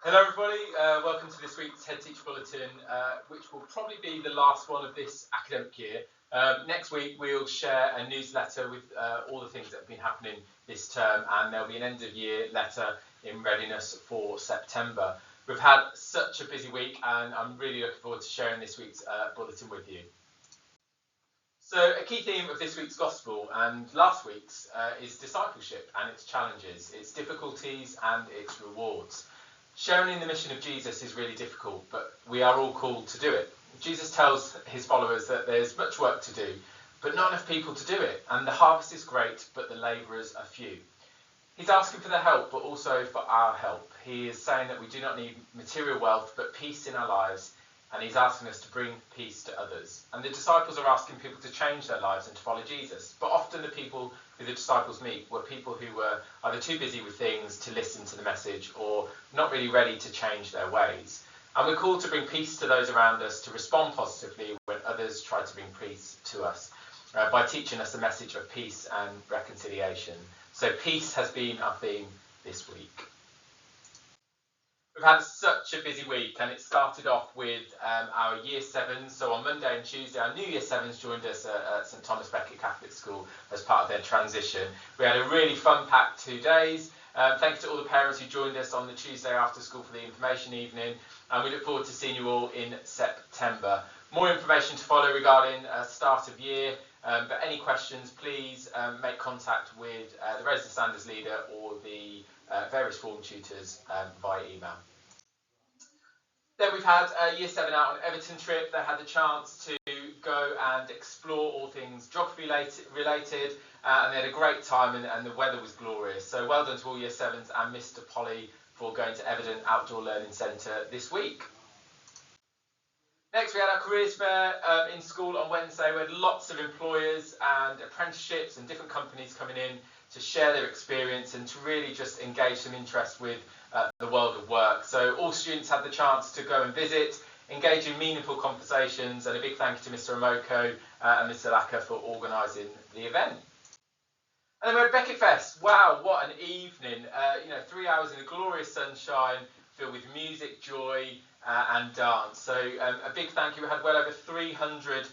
Hello everybody, welcome to this week's Headteacher bulletin, which will probably be the last one of this academic year. Next week we'll share a newsletter with all the things that have been happening this term, and there'll be an end of year letter in readiness for September. We've had such a busy week and I'm really looking forward to sharing this week's bulletin with you. So a key theme of this week's Gospel and last week's is discipleship and its challenges, its difficulties and its rewards. Sharing in the mission of Jesus is really difficult, but we are all called to do it. Jesus tells his followers that there's much work to do, but not enough people to do it, and the harvest is great, but the labourers are few. He's asking for their help, but also for our help. He is saying that we do not need material wealth, but peace in our lives, and he's asking us to bring peace to others. And the disciples are asking people to change their lives and to follow Jesus. But often the people who the disciples meet were people who were either too busy with things to listen to the message or not really ready to change their ways. And we're called to bring peace to those around us, to respond positively when others try to bring peace to us, by teaching us the message of peace and reconciliation. So peace has been our theme this week. We've had such a busy week, and it started off with our Year 7s. So on Monday and Tuesday, our new Year 7s joined us at St Thomas Becket Catholic School as part of their transition. We had a really fun-packed 2 days. Thanks to all the parents who joined us on the Tuesday after school for the information evening, and we look forward to seeing you all in September. More information to follow regarding start of year, but any questions, please make contact with the Resident Standards Leader or the various form tutors via email. Then we've had Year 7 out on Everton trip. They had the chance to go and explore all things geography related, and they had a great time, and the weather was glorious. So well done to all Year 7s and Mr. Polly for going to Everton Outdoor Learning Centre this week. Next, we had our careers fair in school on Wednesday. We had lots of employers and apprenticeships and different companies coming in to share their experience and to really just engage some interest with the world of work. So all students had the chance to go and visit, engage in meaningful conversations, and a big thank you to Mr. Omoko and Mr. Laka for organising the event. And then we had Becket Fest. Wow, what an evening. 3 hours in the glorious sunshine, filled with music, joy, and dance. So a big thank you. We had well over 300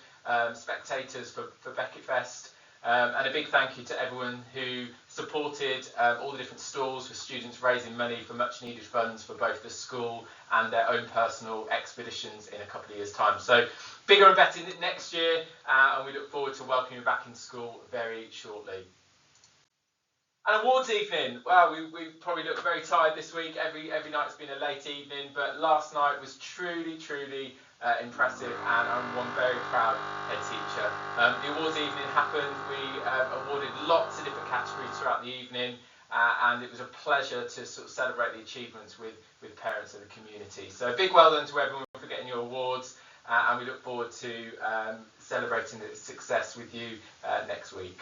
spectators for Becket Fest. And a big thank you to everyone who supported all the different stalls for students raising money for much needed funds for both the school and their own personal expeditions in a couple of years' time. So bigger and better next year, and we look forward to welcoming you back in school very shortly. And awards evening. Wow, we probably look very tired this week. Every night's been a late evening, but last night was truly impressive, and I'm one very proud head teacher. The awards evening happened. We awarded lots of different categories throughout the evening, and it was a pleasure to sort of celebrate the achievements with parents and the community. So a big well done to everyone for getting your awards, and we look forward to celebrating the success with you next week.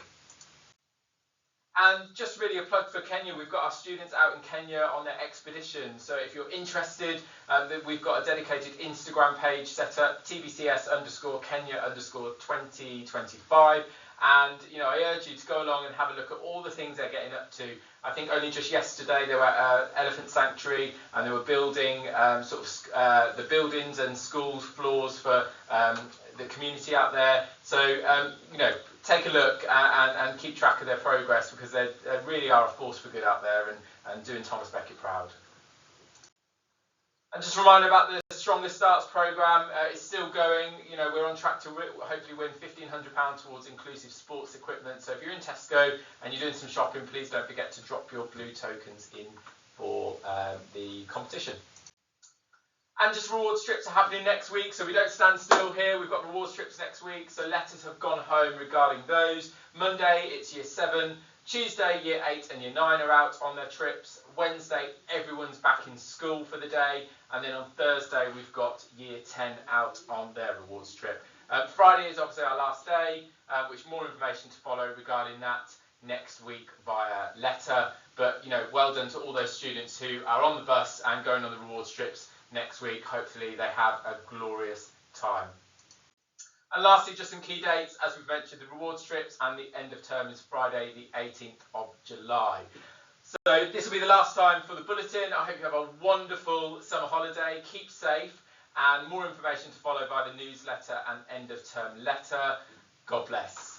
And just really a plug for Kenya. We've got our students out in Kenya on their expedition. So if you're interested, we've got a dedicated Instagram page set up, TBCS_Kenya_2025. And I urge you to go along and have a look at all the things they're getting up to. I think only just yesterday they were at Elephant Sanctuary, and they were building the buildings and schools floors for the community out there. So take a look and keep track of their progress, because they really are a force for good out there and doing Thomas Becket proud. And just a reminder about the Stronger Starts programme. It's still going. We're on track to hopefully win £1,500 towards inclusive sports equipment. So if you're in Tesco and you're doing some shopping, please don't forget to drop your blue tokens in for the competition. And just rewards trips are happening next week, so we don't stand still here. We've got rewards trips next week, so letters have gone home regarding those. Monday, it's Year 7. Tuesday, Year 8 and Year 9 are out on their trips. Wednesday, everyone's back in school for the day. And then on Thursday, we've got Year 10 out on their rewards trip. Friday is obviously our last day, which more information to follow regarding that next week via letter. But, well done to all those students who are on the bus and going on the rewards trips next week. Hopefully they have a glorious time. And lastly, just some key dates. As we've mentioned, the rewards trips and the end of term is Friday the 18th of July. So this will be the last time for the bulletin. I hope you have a wonderful summer holiday. Keep safe, and more information to follow via the newsletter and end of term letter. God bless.